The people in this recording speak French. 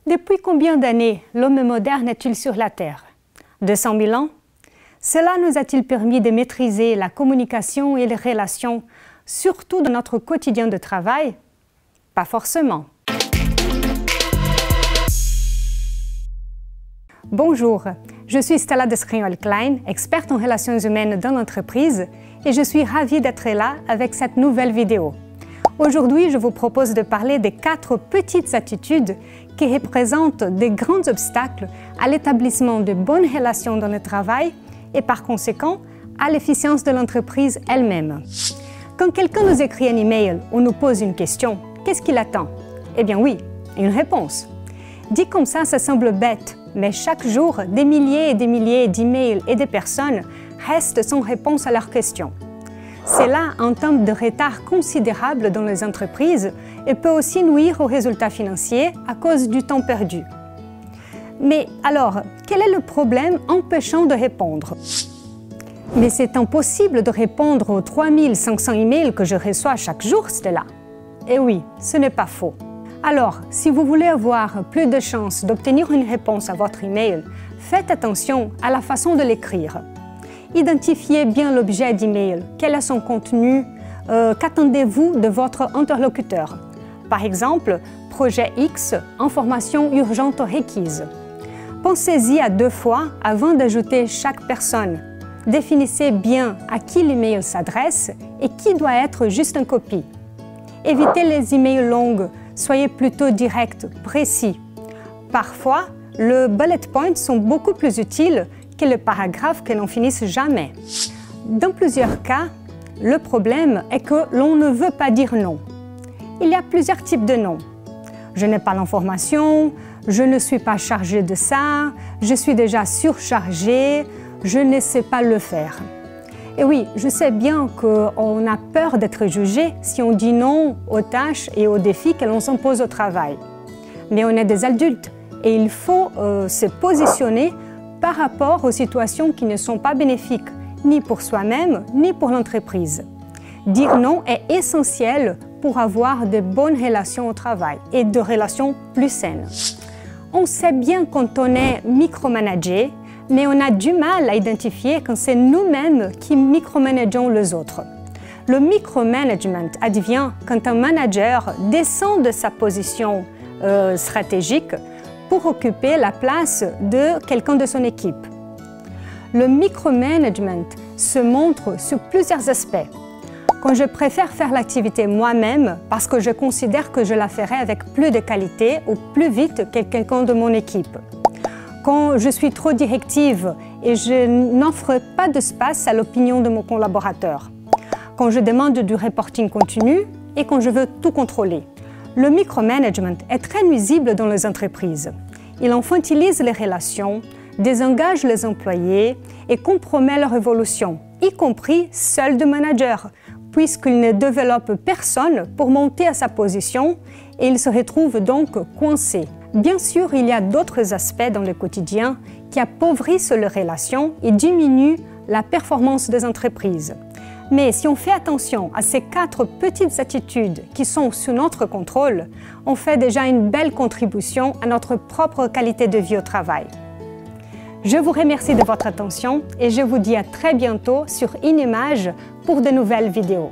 Depuis combien d'années l'homme moderne est-il sur la Terre? 200 000 ans? Cela nous a-t-il permis de maîtriser la communication et les relations, surtout dans notre quotidien de travail? Pas forcément. Bonjour, je suis Stella Descrignol-Klein, experte en relations humaines dans l'entreprise, et je suis ravie d'être là avec cette nouvelle vidéo. Aujourd'hui, je vous propose de parler des 4 petites attitudes qui représentent des grands obstacles à l'établissement de bonnes relations dans le travail et par conséquent à l'efficience de l'entreprise elle-même. Quand quelqu'un nous écrit un email ou nous pose une question, qu'est-ce qu'il attend? Eh bien oui, une réponse. Dit comme ça semble bête, mais chaque jour, des milliers et des milliers d'emails et de personnes restent sans réponse à leurs questions. Cela entame de retard considérable dans les entreprises et peut aussi nuire aux résultats financiers à cause du temps perdu. Mais alors, quel est le problème empêchant de répondre? Mais c'est impossible de répondre aux 3500 emails que je reçois chaque jour, Stella. Eh oui, ce n'est pas faux. Alors, si vous voulez avoir plus de chances d'obtenir une réponse à votre email, faites attention à la façon de l'écrire. Identifiez bien l'objet d'email, quel est son contenu, qu'attendez-vous de votre interlocuteur. Par exemple, projet X, information urgente requise. Pensez-y à 2 fois avant d'ajouter chaque personne. Définissez bien à qui l'email s'adresse et qui doit être juste en copie. Évitez les emails longs, soyez plutôt direct, précis. Parfois, les bullet points sont beaucoup plus utiles que le paragraphe que l'on finisse jamais. Dans plusieurs cas, le problème est que l'on ne veut pas dire non. Il y a plusieurs types de non. Je n'ai pas l'information, je ne suis pas chargé de ça, je suis déjà surchargé, je ne sais pas le faire. Et oui, je sais bien qu'on a peur d'être jugé si on dit non aux tâches et aux défis que l'on s'impose au travail. Mais on est des adultes et il faut se positionner par rapport aux situations qui ne sont pas bénéfiques, ni pour soi-même, ni pour l'entreprise. Dire non est essentiel pour avoir de bonnes relations au travail et de relations plus saines. On sait bien quand on est micromanagé, mais on a du mal à identifier quand c'est nous-mêmes qui micromanageons les autres. Le micromanagement advient quand un manager descend de sa position stratégique pour occuper la place de quelqu'un de son équipe. Le micromanagement se montre sur plusieurs aspects. Quand je préfère faire l'activité moi-même parce que je considère que je la ferai avec plus de qualité ou plus vite que quelqu'un de mon équipe. Quand je suis trop directive et je n'offre pas d'espace à l'opinion de mon collaborateur. Quand je demande du reporting continu et quand je veux tout contrôler. Le micromanagement est très nuisible dans les entreprises. Il infantilise les relations, désengage les employés et compromet leur évolution, y compris celle du manager, puisqu'il ne développe personne pour monter à sa position et il se retrouve donc coincé. Bien sûr, il y a d'autres aspects dans le quotidien qui appauvrissent les relations et diminuent la performance des entreprises. Mais si on fait attention à ces 4 petites attitudes qui sont sous notre contrôle, on fait déjà une belle contribution à notre propre qualité de vie au travail. Je vous remercie de votre attention et je vous dis à très bientôt sur InImage pour de nouvelles vidéos.